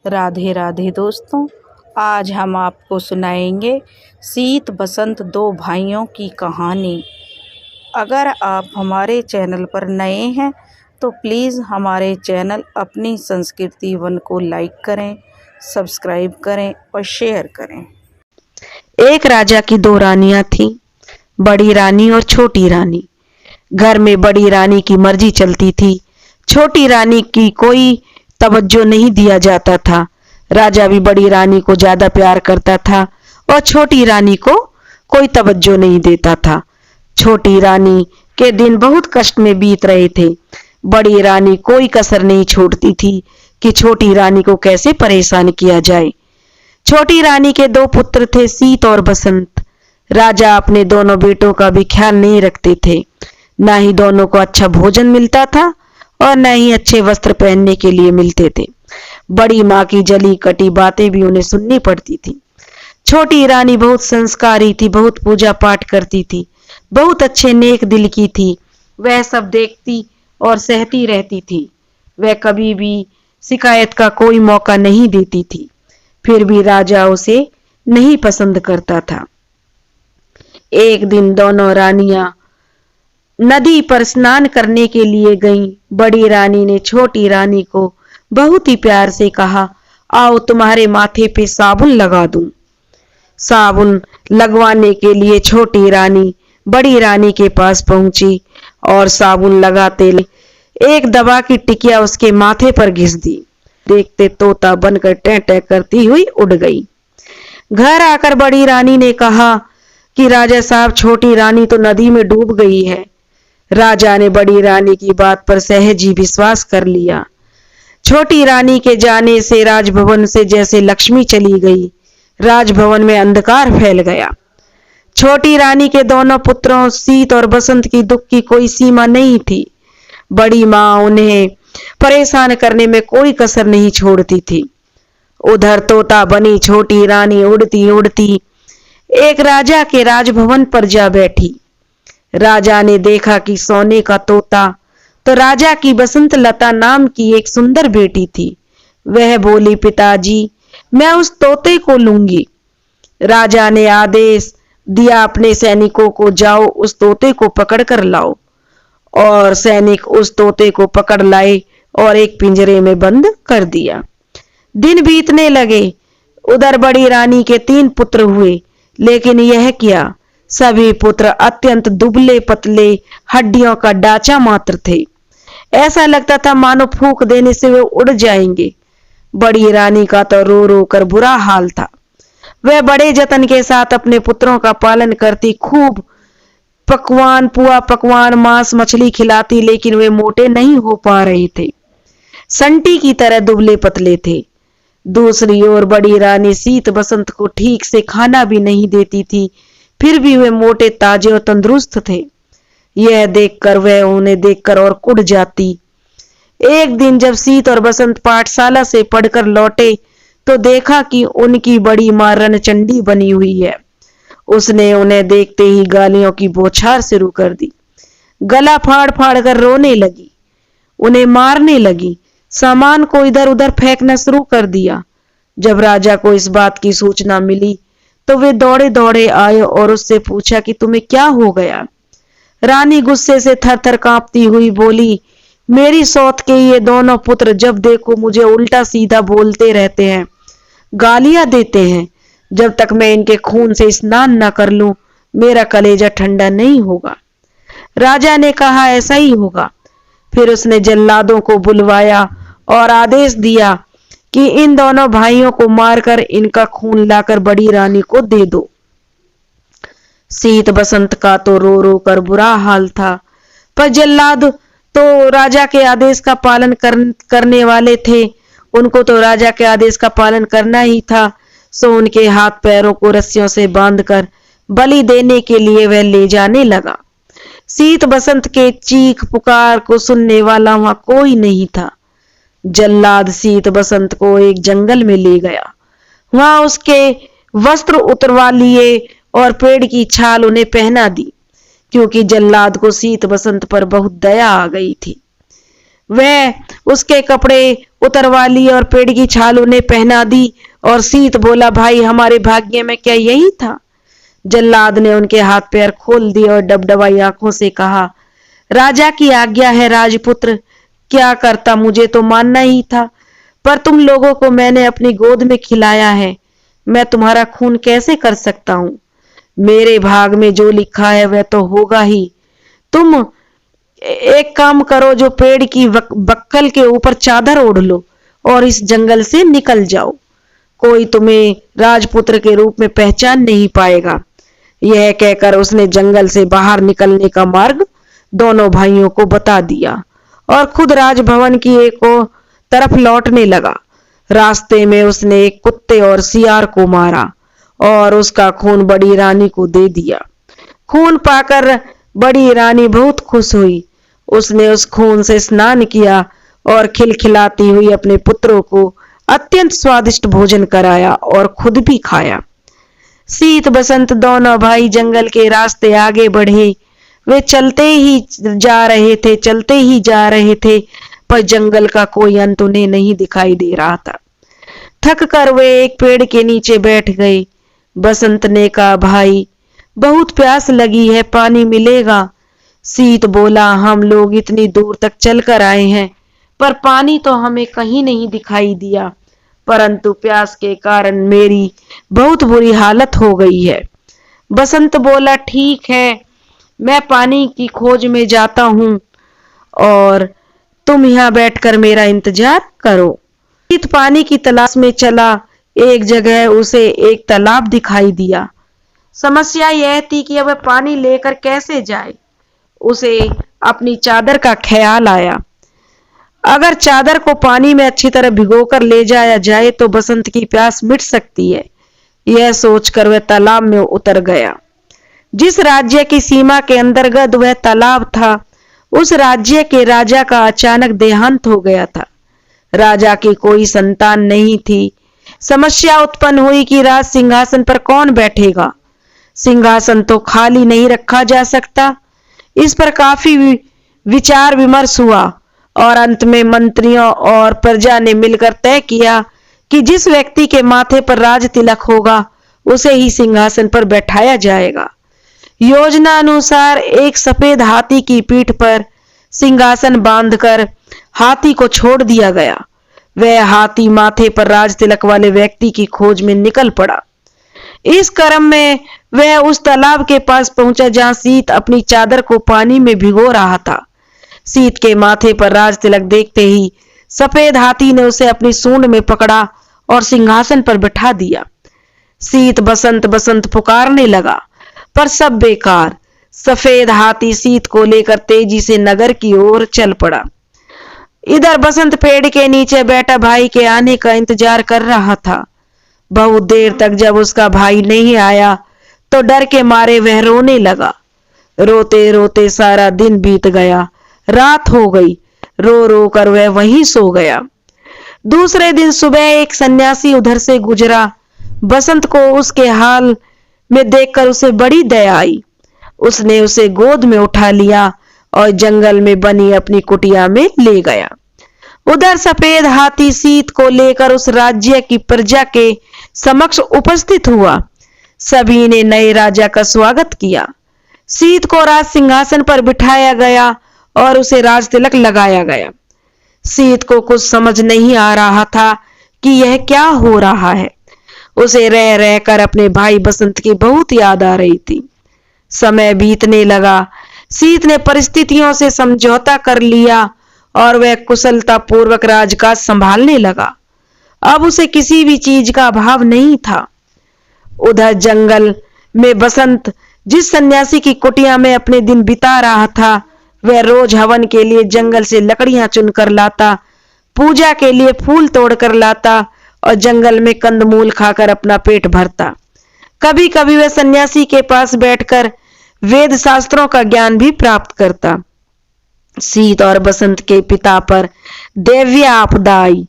राधे राधे दोस्तों, आज हम आपको सुनाएंगे शीत बसंत दो भाइयों की कहानी। अगर आप हमारे चैनल पर नए हैं तो प्लीज़ हमारे चैनल अपनी संस्कृति वन को लाइक करें, सब्सक्राइब करें और शेयर करें। एक राजा की दो रानियां थीं, बड़ी रानी और छोटी रानी। घर में बड़ी रानी की मर्जी चलती थी, छोटी रानी की कोई तवज्जो नहीं दिया जाता था। राजा भी बड़ी रानी को ज्यादा प्यार करता था और छोटी रानी को कोई तवज्जो नहीं देता था। छोटी रानी के दिन बहुत कष्ट में बीत रहे थे। बड़ी रानी कोई कसर नहीं छोड़ती थी कि छोटी रानी को कैसे परेशान किया जाए। छोटी रानी के दो पुत्र थे, शीत और बसंत। राजा अपने दोनों बेटों का भी ख्याल नहीं रखते थे। न ही दोनों को अच्छा भोजन मिलता था और न ही अच्छे वस्त्र पहनने के लिए मिलते थे। बड़ी माँ की जली कटी बातें भी उन्हें सुननी पड़ती थी। छोटी रानी बहुत संस्कारी थी, बहुत पूजा पाठ करती थी, बहुत अच्छे नेक दिल की थी। वह सब देखती और सहती रहती थी। वह कभी भी शिकायत का कोई मौका नहीं देती थी। फिर भी राजा उसे नहीं पसंद करता था। एक दिन दोनों रानियां नदी पर स्नान करने के लिए गईं। बड़ी रानी ने छोटी रानी को बहुत ही प्यार से कहा, आओ तुम्हारे माथे पे साबुन लगा दूं। साबुन लगवाने के लिए छोटी रानी बड़ी रानी के पास पहुंची और साबुन लगाते एक दवा की टिकिया उसके माथे पर घिस दी। देखते तोता बनकर टें टें करती हुई उड़ गई। घर आकर बड़ी रानी ने कहा कि राजा साहब, छोटी रानी तो नदी में डूब गई है। राजा ने बड़ी रानी की बात पर सहज ही विश्वास कर लिया। छोटी रानी के जाने से राजभवन से जैसे लक्ष्मी चली गई। राजभवन में अंधकार फैल गया। छोटी रानी के दोनों पुत्रों शीत और बसंत की दुख की कोई सीमा नहीं थी। बड़ी माँ उन्हें परेशान करने में कोई कसर नहीं छोड़ती थी। उधर तोता बनी छोटी रानी उड़ती उड़ती एक राजा के राजभवन पर जा बैठी। राजा ने देखा कि सोने का तोता तो राजा की बसंत लता नाम की एक सुंदर बेटी थी। वह बोली, पिताजी, मैं उस तोते को लूंगी। राजा ने आदेश दिया अपने सैनिकों को, जाओ उस तोते को पकड़ कर लाओ। और सैनिक उस तोते को पकड़ लाए और एक पिंजरे में बंद कर दिया। दिन बीतने लगे। उधर बड़ी रानी के 3 पुत्र हुए, लेकिन यह क्या, सभी पुत्र अत्यंत दुबले पतले हड्डियों का डाचा मात्र थे। ऐसा लगता था मानो फूंक देने से वे उड़ जाएंगे। बड़ी रानी का तो रो रो कर बुरा हाल था। वह बड़े जतन के साथ अपने पुत्रों का पालन करती, खूब पकवान पुआ पकवान मांस मछली खिलाती, लेकिन वे मोटे नहीं हो पा रहे थे। संटी की तरह दुबले पतले थे। दूसरी ओर बड़ी रानी शीत बसंत को ठीक से खाना भी नहीं देती थी, फिर भी वे मोटे ताजे और तंदुरुस्त थे। यह देखकर वह उन्हें देखकर और कुड़ जाती। एक दिन जब शीत और बसंत पाठशाला से पढ़कर लौटे तो देखा कि उनकी बड़ी मां रणचंडी बनी हुई है। उसने उन्हें देखते ही गालियों की बौछार शुरू कर दी। गला फाड़ फाड़ कर रोने लगी, उन्हें मारने लगी, सामान को इधर उधर फेंकना शुरू कर दिया। जब राजा को इस बात की सूचना मिली तो वे दौड़े दौड़े आए और उससे पूछा कि तुम्हें क्या हो गया। रानी गुस्से से थर थर कांपती हुई बोली, मेरी सौत के ये दोनों पुत्र जब देखो मुझे उल्टा सीधा बोलते रहते हैं, गालियां देते हैं। जब तक मैं इनके खून से स्नान न कर लूं मेरा कलेजा ठंडा नहीं होगा। राजा ने कहा, ऐसा ही होगा। फिर उसने जल्लादों को बुलवाया और आदेश दिया कि इन दोनों भाइयों को मारकर इनका खून लाकर बड़ी रानी को दे दो। शीत बसंत का तो रो रो कर बुरा हाल था, पर जल्लाद तो राजा के आदेश का पालन करने वाले थे। उनको तो राजा के आदेश का पालन करना ही था। सो उनके हाथ पैरों को रस्सियों से बांधकर बलि देने के लिए वह ले जाने लगा। शीत बसंत के चीख पुकार को सुनने वाला वहां कोई नहीं था। जल्लाद शीत बसंत को एक जंगल में ले गया। वहां उसके वस्त्र उतरवा लिए और पेड़ की छाल उन्हें पहना दी, क्योंकि जल्लाद को शीत बसंत पर बहुत दया आ गई थी। वह उसके कपड़े उतरवा लिए और पेड़ की छाल उन्हें पहना दी। और सीत बोला, भाई हमारे भाग्य में क्या यही था? जल्लाद ने उनके हाथ पैर खोल दिए और डबडबाई आंखों से कहा, राजा की आज्ञा है राजपुत्र, क्या करता, मुझे तो मानना ही था, पर तुम लोगों को मैंने अपनी गोद में खिलाया है, मैं तुम्हारा खून कैसे कर सकता हूं? मेरे भाग में जो लिखा है वह तो होगा ही। तुम एक काम करो, जो पेड़ की बक्कल के ऊपर चादर ओढ़ लो और इस जंगल से निकल जाओ। कोई तुम्हें राजपुत्र के रूप में पहचान नहीं पाएगा। यह कहकर उसने जंगल से बाहर निकलने का मार्ग दोनों भाइयों को बता दिया और खुद राजभवन की एक तरफ लौटने लगा। रास्ते में उसने एक कुत्ते और सियार को मारा और उसका खून बड़ी रानी को दे दिया। खून पाकर बड़ी रानी बहुत खुश हुई। उसने उस खून से स्नान किया और खिलखिलाती हुई अपने पुत्रों को अत्यंत स्वादिष्ट भोजन कराया और खुद भी खाया। सीत बसंत दोनों भाई जंगल के रास्ते आगे बढ़े। वे चलते ही जा रहे थे, पर जंगल का कोई अंत उन्हें नहीं दिखाई दे रहा था। थक कर वे एक पेड़ के नीचे बैठ गए। बसंत ने कहा, भाई बहुत प्यास लगी है, पानी मिलेगा? सीत बोला, हम लोग इतनी दूर तक चलकर आए हैं, पर पानी तो हमें कहीं नहीं दिखाई दिया, परंतु प्यास के कारण मेरी बहुत बुरी हालत हो गई है। बसंत बोला, ठीक है, मैं पानी की खोज में जाता हूं और तुम यहां बैठकर मेरा इंतजार करो। सीत पानी की तलाश में चला। एक जगह उसे एक तालाब दिखाई दिया। समस्या यह थी कि अब पानी लेकर कैसे जाए। उसे अपनी चादर का ख्याल आया। अगर चादर को पानी में अच्छी तरह भिगोकर ले जाया जाए तो बसंत की प्यास मिट सकती है। यह सोचकर वह तालाब में उतर गया। जिस राज्य की सीमा के अंतर्गत वह तालाब था, उस राज्य के राजा का अचानक देहांत हो गया था। राजा की कोई संतान नहीं थी। समस्या उत्पन्न हुई कि राज सिंहासन पर कौन बैठेगा। सिंहासन तो खाली नहीं रखा जा सकता। इस पर काफी विचार विमर्श हुआ और अंत में मंत्रियों और प्रजा ने मिलकर तय किया कि जिस व्यक्ति के माथे पर राज तिलक होगा उसे ही सिंहासन पर बैठाया जाएगा। योजना अनुसार एक सफेद हाथी की पीठ पर सिंहासन बांधकर हाथी को छोड़ दिया गया। वह हाथी माथे पर राज तिलक वाले व्यक्ति की खोज में निकल पड़ा। इस क्रम में वह उस तालाब के पास पहुंचा जहां सीत अपनी चादर को पानी में भिगो रहा था। सीत के माथे पर राज तिलक देखते ही सफेद हाथी ने उसे अपनी सूंड में पकड़ा और सिंहासन पर बिठा दिया। सीत बसंत बसंत पुकारने लगा, पर सब बेकार। सफेद हाथी सीत को लेकर तेजी से नगर की ओर चल पड़ा। इधर बसंत पेड़ के नीचे बैठा भाई के आने का इंतजार कर रहा था। बहुत देर तक जब उसका भाई नहीं आया तो डर के मारे वह रोने लगा। रोते रोते सारा दिन बीत गया। रात हो गई। रो रो कर वह वहीं सो गया। दूसरे दिन सुबह एक सन्यासी उधर से गुजरा। बसंत को उसके हाल में देखकर उसे बड़ी दया आई। उसने उसे गोद में उठा लिया और जंगल में बनी अपनी कुटिया में ले गया। उधर सफेद हाथी सीत को लेकर उस राज्य की प्रजा के समक्ष उपस्थित हुआ। सभी ने नए राजा का स्वागत किया। सीत को राज सिंहासन पर बिठाया गया और उसे राज तिलक लगाया गया। सीत को कुछ समझ नहीं आ रहा था कि यह क्या हो रहा है। उसे रह रहकर अपने भाई बसंत की बहुत याद आ रही थी। समय बीतने लगा। सीत ने परिस्थितियों से समझौता कर लिया और वह कुशलता पूर्वक राजकाज संभालने लगा। अब उसे किसी भी चीज का अभाव नहीं था। उधर जंगल में बसंत जिस सन्यासी की कुटिया में अपने दिन बिता रहा था, वह रोज हवन के लिए जंगल से लकड़ियां चुनकर लाता, पूजा के लिए फूल तोड़कर लाता और जंगल में कंदमूल खाकर अपना पेट भरता। कभी कभी वह सन्यासी के पास बैठकर वेद शास्त्रों का ज्ञान भी प्राप्त करता। सीत और बसंत के पिता पर दैवीय आपदा आई।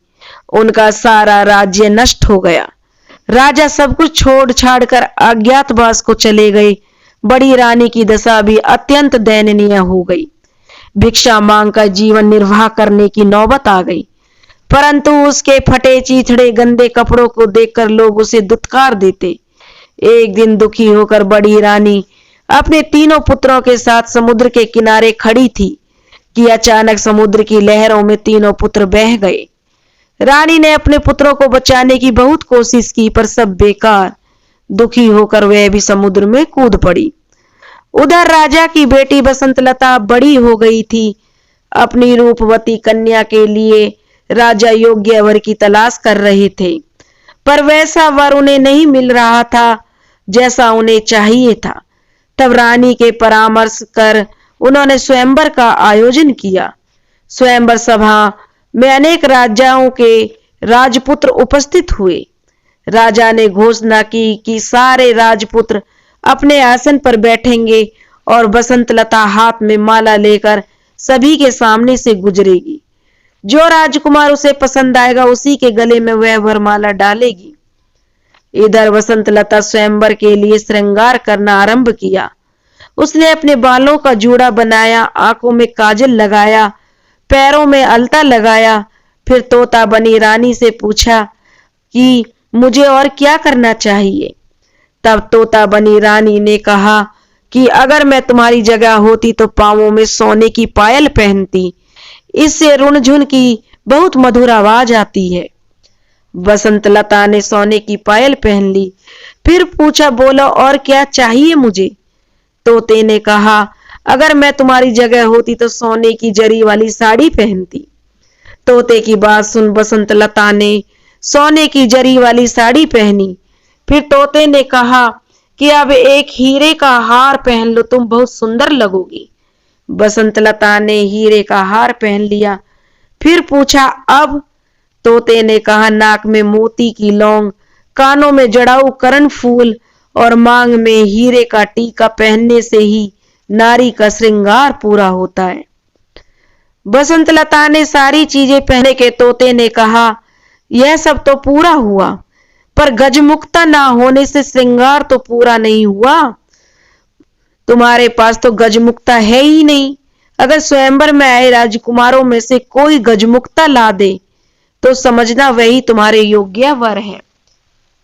उनका सारा राज्य नष्ट हो गया। राजा सब कुछ छोड़ छाड़ कर अज्ञातवास को चले गए। बड़ी रानी की दशा भी अत्यंत दयनीय हो गई। भिक्षा मांगकर जीवन निर्वाह करने की नौबत आ गई। परंतु उसके फटे चीथड़े गंदे कपड़ों को देखकर लोग उसे दुत्कार देते। एक दिन दुखी होकर बड़ी रानी अपने तीनों पुत्रों के साथ समुद्र के किनारे खड़ी थी कि अचानक समुद्र की लहरों में तीनों पुत्र बह गए। रानी ने अपने पुत्रों को बचाने की बहुत कोशिश की, पर सब बेकार। दुखी होकर वह भी समुद्र में कूद पड़ी। उधर राजा की बेटी बसंतलता बड़ी हो गई थी। अपनी रूपवती कन्या के लिए राजा योग्य वर की तलाश कर रहे थे, पर वैसा वर उन्हें नहीं मिल रहा था जैसा उन्हें चाहिए था। तब रानी के परामर्श कर उन्होंने स्वयंवर का आयोजन किया। स्वयंवर सभा में अनेक राजाओं के राजपुत्र उपस्थित हुए। राजा ने घोषणा की कि सारे राजपुत्र अपने आसन पर बैठेंगे और बसंतलता हाथ में माला लेकर सभी के सामने से गुजरेगी। जो राजकुमार उसे पसंद आएगा उसी के गले में वह वरमाला डालेगी। इधर बसंतलता स्वयंवर के लिए श्रृंगार करना आरंभ किया। उसने अपने बालों का जूड़ा बनाया, आंखों में काजल लगाया, पैरों में अलता लगाया। फिर तोता बनी रानी से पूछा कि मुझे और क्या करना चाहिए। तब तोता बनी रानी ने कहा कि अगर मैं तुम्हारी जगह होती तो पांवों में सोने की पायल पहनती, इससे रुनझुन की बहुत मधुर आवाज आती है। बसंतलता ने सोने की पायल पहन ली। फिर पूछा, बोलो और क्या चाहिए मुझे। तोते ने कहा, अगर मैं तुम्हारी जगह होती तो सोने की जरी वाली साड़ी पहनती। तोते की बात सुन बसंतलता ने सोने की जरी वाली साड़ी पहनी। फिर तोते ने कहा कि अब एक हीरे का हार पहन लो, तुम बहुत सुंदर लगोगी। बसंतलता ने हीरे का हार पहन लिया। फिर पूछा, अब। तोते ने कहा, नाक में मोती की लौंग, कानों में जड़ाऊ करण फूल और मांग में हीरे का टीका पहनने से ही नारी का श्रृंगार पूरा होता है। बसंतलता ने सारी चीजें पहने के तोते ने कहा, यह सब तो पूरा हुआ, पर गजमुक्ता ना होने से श्रृंगार तो पूरा नहीं हुआ। तुम्हारे पास तो गजमुक्ता है ही नहीं। अगर स्वयंवर में आए राजकुमारों में से कोई गजमुक्ता ला दे तो समझना वही तुम्हारे योग्य वर है।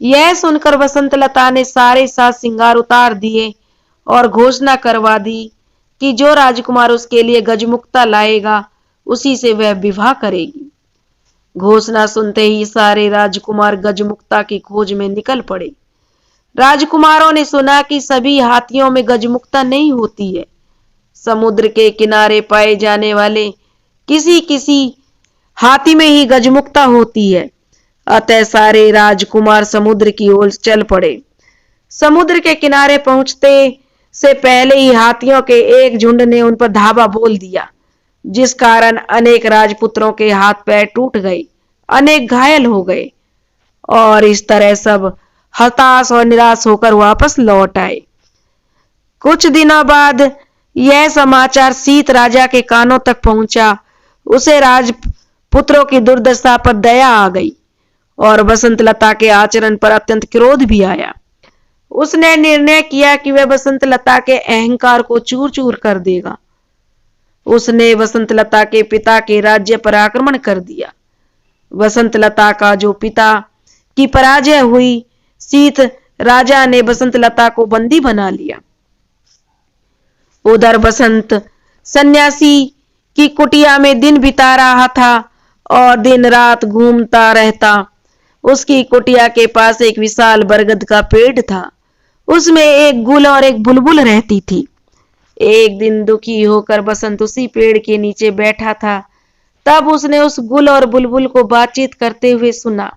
यह सुनकर बसंतलता ने सारे साज श्रृंगार उतार दिए और घोषणा करवा दी कि जो राजकुमार उसके लिए गजमुक्ता लाएगा उसी से वह विवाह करेगी। घोषणा सुनते ही सारे राजकुमार गजमुक्ता की खोज में निकल पड़े। राजकुमारों ने सुना कि सभी हाथियों में गजमुक्ता नहीं होती है। समुद्र के किनारे पाए जाने वाले किसी किसी हाथी में ही गजमुक्ता होती है। अतः सारे राजकुमार समुद्र की ओर चल पड़े। समुद्र के किनारे पहुंचते से पहले ही हाथियों के एक झुंड ने उन पर धावा बोल दिया, जिस कारण अनेक राजपुत्रों के हाथ पैर टूट गए, अनेक घायल हो गए और इस तरह सब हताश और निराश होकर वापस लौट आए। कुछ दिनों बाद यह समाचार सीत राजा के कानों तक पहुंचा। उसे राजपुत्रों की दुर्दशा पर दया आ गई और बसंतलता के आचरण पर अत्यंत क्रोध भी आया। उसने निर्णय किया कि वह बसंतलता के अहंकार को चूर चूर कर देगा। उसने बसंतलता के पिता के राज्य पर आक्रमण कर दिया। बसंतलता का जो पिता की पराजय हुई, सीत राजा ने बसंतलता को बंदी बना लिया। उधर बसंत सन्यासी की कुटिया में दिन बिता रहा था और दिन रात घूमता रहता। उसकी कुटिया के पास एक विशाल बरगद का पेड़ था। उसमें एक गुल और एक बुलबुल रहती थी। एक दिन दुखी होकर बसंत उसी पेड़ के नीचे बैठा था। तब उसने उस गुल और बुलबुल को बातचीत करते हुए सुना।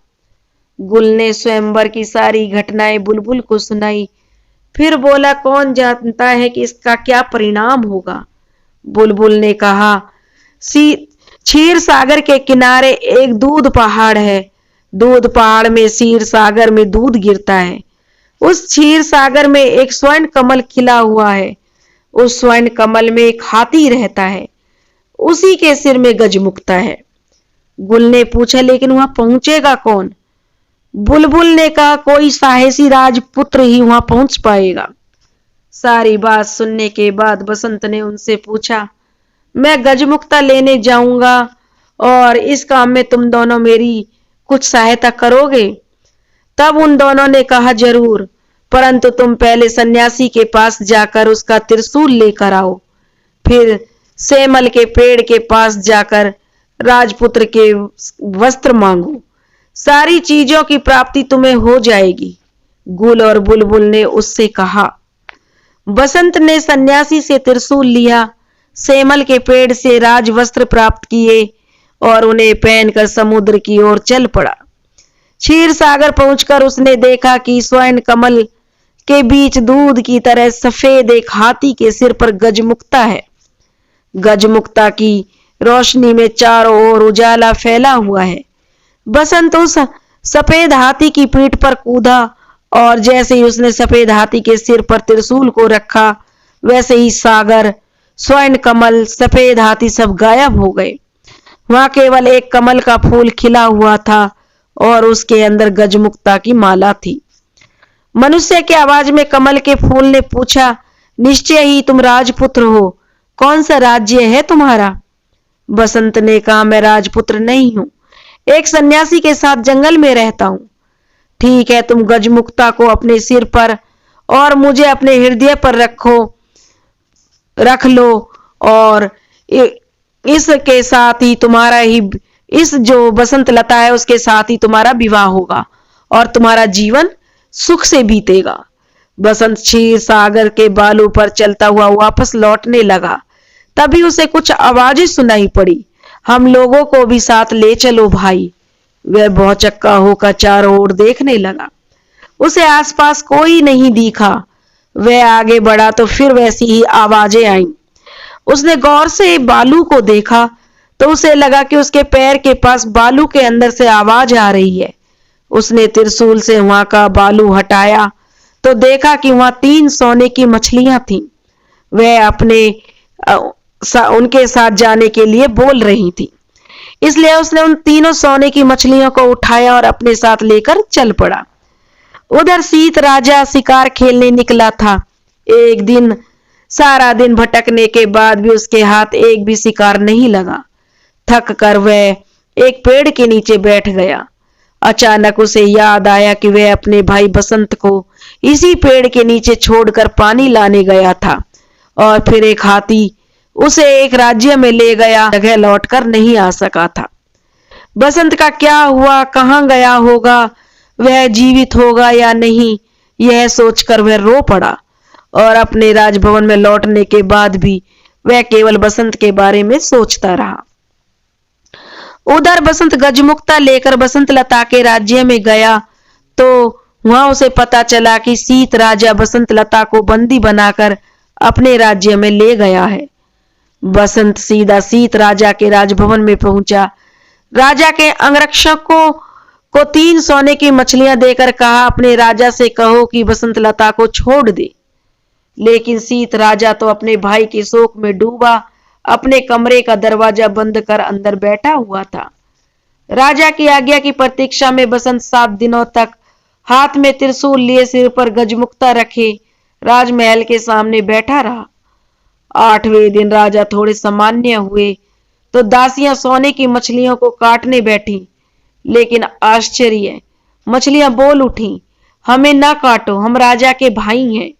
गुल ने स्वयंवर की सारी घटनाएं बुलबुल को सुनाई। फिर बोला, कौन जानता है कि इसका क्या परिणाम होगा। बुलबुल ने कहा, क्षीर सागर के किनारे एक दूध पहाड़ है। दूध पहाड़ में क्षीर सागर में दूध गिरता है। उस क्षीर सागर में एक स्वर्ण कमल खिला हुआ है। उस स्वर्ण कमल में एक हाथी रहता है। उसी के सिर में गजमुक्ता है। गुल ने पूछा, लेकिन वहां पहुंचेगा कौन? बुलबुल ने कहा, कोई साहसी राजपुत्र ही वहां पहुंच पाएगा। सारी बात सुनने के बाद बसंत ने उनसे पूछा, मैं गजमुक्ता लेने जाऊंगा और इस काम में तुम दोनों मेरी कुछ सहायता करोगे? तब उन दोनों ने कहा जरूर, परंतु तुम पहले सन्यासी के पास जाकर उसका त्रिशूल लेकर आओ, फिर सेमल के पेड़ के पास जाकर राजपुत्र के वस्त्र मांगो, सारी चीजों की प्राप्ति तुम्हें हो जाएगी। गुल और बुलबुल ने उससे कहा। बसंत ने सन्यासी से त्रिशूल लिया, सेमल के पेड़ से राजवस्त्र प्राप्त किए और उन्हें पहनकर समुद्र की ओर चल पड़ा। क्षीर सागर पहुंचकर उसने देखा कि स्वर्ण कमल के बीच दूध की तरह सफेद एक हाथी के सिर पर गजमुक्ता है। गजमुक्ता की रोशनी में चारों ओर उजाला फैला हुआ है। बसंत उस सफेद हाथी की पीठ पर कूदा और जैसे ही उसने सफेद हाथी के सिर पर त्रिशूल को रखा, वैसे ही सागर, स्वर्ण कमल, सफेद हाथी सब गायब हो गए। वहां केवल एक कमल का फूल खिला हुआ था और उसके अंदर गजमुक्ता की माला थी। मनुष्य की आवाज में कमल के फूल ने पूछा, निश्चय ही तुम राजपुत्र हो, कौन सा राज्य है तुम्हारा? बसंत ने कहा, मैं राजपुत्र नहीं हूं, एक सन्यासी के साथ जंगल में रहता हूं। ठीक है, तुम गजमुक्ता को अपने सिर पर और मुझे अपने हृदय पर रख लो और इसके साथ ही तुम्हारा ही इस जो बसंत लता है उसके साथ ही तुम्हारा विवाह होगा और तुम्हारा जीवन सुख से बीतेगा। बसंत क्षीर सागर के बालू पर चलता हुआ वापस लौटने लगा। तभी उसे कुछ आवाजें सुनाई पड़ी, हम लोगों को भी साथ ले चलो भाई। वह भौचक्का होकर चारों ओर देखने लगा। उसे आसपास कोई नहीं दिखा। वह आगे बढ़ा तो फिर वैसी ही आवाजें आईं। उसने गौर से बालू को देखा तो उसे लगा कि उसके पैर के पास बालू के अंदर से आवाज आ रही है। उसने त्रिशूल से वहां का बालू हटाया तो देखा कि वहां 3 सोने की मछलियां थीं। वह उनके साथ जाने के लिए बोल रही थी, इसलिए उसने उन तीनों सोने की मछलियों को उठाया और अपने साथ लेकर चल पड़ा। उधर सीत राजा शिकार खेलने निकला था। एक दिन सारा दिन भटकने के बाद भी उसके हाथ एक भी शिकार नहीं लगा। थक कर वह एक पेड़ के नीचे बैठ गया। अचानक उसे याद आया कि वह अपने भाई बसंत को इसी पेड़ के नीचे छोड़कर पानी लाने गया था और फिर एक हाथी उसे एक राज्य में ले गया, जगह लौटकर नहीं आ सका था। बसंत का क्या हुआ, कहां गया होगा, वह जीवित होगा या नहीं, यह सोचकर वह रो पड़ा और अपने राजभवन में लौटने के बाद भी वह केवल बसंत के बारे में सोचता रहा। उधर बसंत गजमुक्ता लेकर बसंत लता के राज्य में गया तो वहां उसे पता चला कि सीत राजा बसंत लता को बंदी बनाकर अपने राज्य में ले गया है। बसंत सीधा सीत राजा के राजभवन में पहुंचा। राजा के अंगरक्षकों को 3 सोने की मछलियां देकर कहा, अपने राजा से कहो कि बसंत लता को छोड़ दे। लेकिन सीत राजा तो अपने भाई के शोक में डूबा अपने कमरे का दरवाजा बंद कर अंदर बैठा हुआ था। राजा की आज्ञा की प्रतीक्षा में बसंत 7 दिनों तक हाथ में त्रिशूल लिए सिर पर गजमुक्ता रखे राजमहल के सामने बैठा रहा। 8वें दिन राजा थोड़े सामान्य हुए तो दासियां सोने की मछलियों को काटने बैठी, लेकिन आश्चर्य, मछलियां बोल उठी, हमें ना काटो, हम राजा के भाई हैं।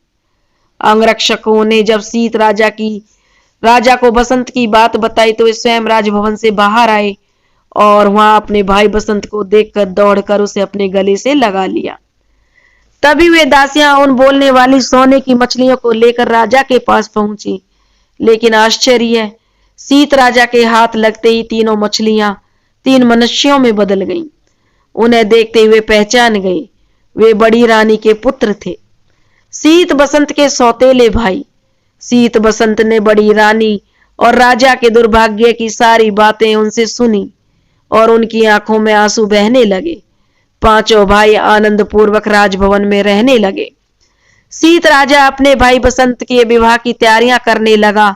अंगरक्षकों ने जब सीत राजा को बसंत की बात बताई तो वे स्वयं राजभवन से बाहर आए और वहां अपने भाई बसंत को देखकर दौड़कर उसे अपने गले से लगा लिया। तभी वे दासियां उन बोलने वाली सोने की मछलियों को लेकर राजा के पास पहुंची, लेकिन आश्चर्य, सीत राजा के हाथ लगते ही तीनों मछलियां 3 मनुष्यों में बदल गईं। उन्हें देखते हुए पहचान गए, वे बड़ी रानी के पुत्र थे, सीत बसंत के सौतेले भाई। सीत बसंत ने बड़ी रानी और राजा के दुर्भाग्य की सारी बातें उनसे सुनी और उनकी आंखों में आंसू बहने लगे। 5 भाई आनंद पूर्वक राजभवन में रहने लगे। सीत राजा अपने भाई बसंत के विवाह की तैयारियां करने लगा।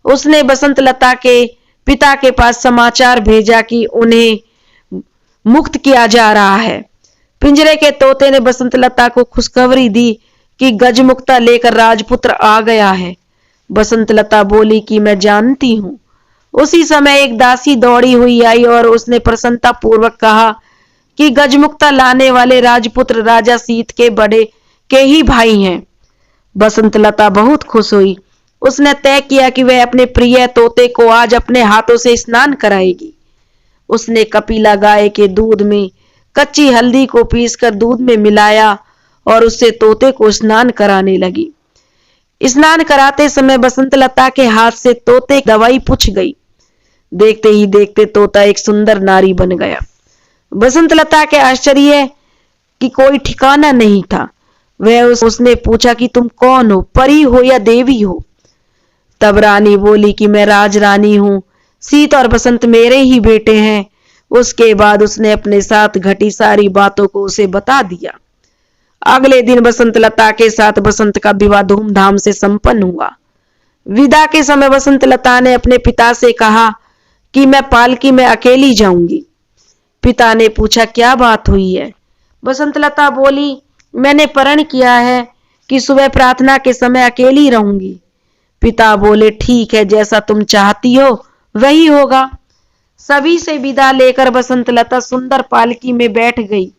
उसने बसंत लता के पिता के पास समाचार भेजा कि उन्हें मुक्त किया जा रहा है। पिंजरे के तोते ने बसंत लता को खुशखबरी दी कि गजमुक्ता लेकर राजपुत्र आ गया है। बसंत लता बोली कि मैं जानती हूं, उसी समय एक दासी दौड़ी हुई आई और उसने प्रसन्नता पूर्वक कहा कि गजमुक्ता लाने वाले राजपुत्र राजा सीत के बड़े के ही भाई हैं। बसंतलता बहुत खुश हुई। उसने तय किया कि वह अपने प्रिय तोते को आज अपने हाथों से स्नान कराएगी। उसने कपिला गाय के दूध में कच्ची हल्दी को पीसकर दूध में मिलाया और उससे तोते को स्नान कराने लगी। स्नान कराते समय बसंतलता के हाथ से तोते की दवाई पुछ गई। देखते ही देखते तोता एक सुंदर नारी बन गया। बसंतलता के आश्चर्य की कोई ठिकाना नहीं था। उसने पूछा कि तुम कौन हो, परी हो या देवी हो? तब रानी बोली कि मैं राजरानी हूं, सीत और बसंत मेरे ही बेटे हैं। उसके बाद उसने अपने साथ घटी सारी बातों को उसे बता दिया। अगले दिन बसंतलता के साथ बसंत का विवाह धूमधाम से संपन्न हुआ। विदा के समय बसंतलता ने अपने पिता से कहा कि मैं पालकी में अकेली जाऊंगी। पिता ने पूछा क्या बात हुई है? बसंतलता बोली मैंने प्रण किया है कि सुबह प्रार्थना के समय अकेली रहूंगी। पिता बोले ठीक है, जैसा तुम चाहती हो वही होगा। सभी से विदा लेकर बसंतलता सुंदर पालकी में बैठ गई।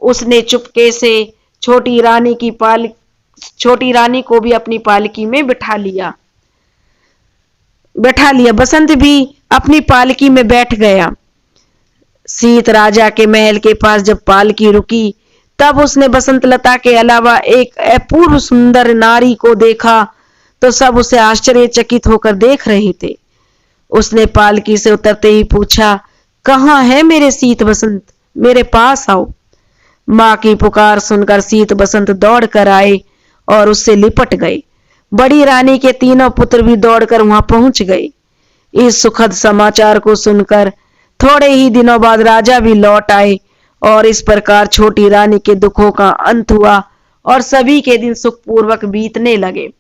उसने चुपके से छोटी रानी को भी अपनी पालकी में बैठा लिया। बसंत भी अपनी पालकी में बैठ गया। सीत राजा के महल के पास जब पालकी रुकी तब उसने बसंतलता के अलावा एक अपूर्व सुंदर नारी को देखा तो सब उसे आश्चर्यचकित होकर देख रहे थे। उसने पालकी से उतरते ही पूछा कहां है मेरे सीत बसंत, मेरे पास आओ। मां की पुकार सुनकर सीत बसंत दौड़ कर आए और उससे लिपट गए। बड़ी रानी के तीनों पुत्र भी दौड़कर वहां पहुंच गए। इस सुखद समाचार को सुनकर थोड़े ही दिनों बाद राजा भी लौट आए और इस प्रकार छोटी रानी के दुखों का अंत हुआ और सभी के दिन सुखपूर्वक बीतने लगे।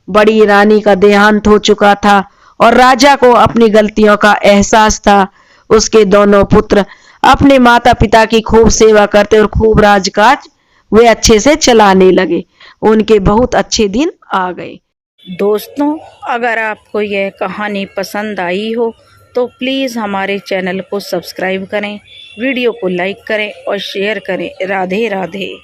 बड़ी रानी का देहांत हो चुका था और राजा को अपनी गलतियों का एहसास था। उसके दोनों पुत्र अपने माता पिता की खूब सेवा करते और खूब राजकाज वे अच्छे से चलाने लगे। उनके बहुत अच्छे दिन आ गए। दोस्तों, अगर आपको यह कहानी पसंद आई हो तो प्लीज़ हमारे चैनल को सब्सक्राइब करें, वीडियो को लाइक करें और शेयर करें। राधे राधे।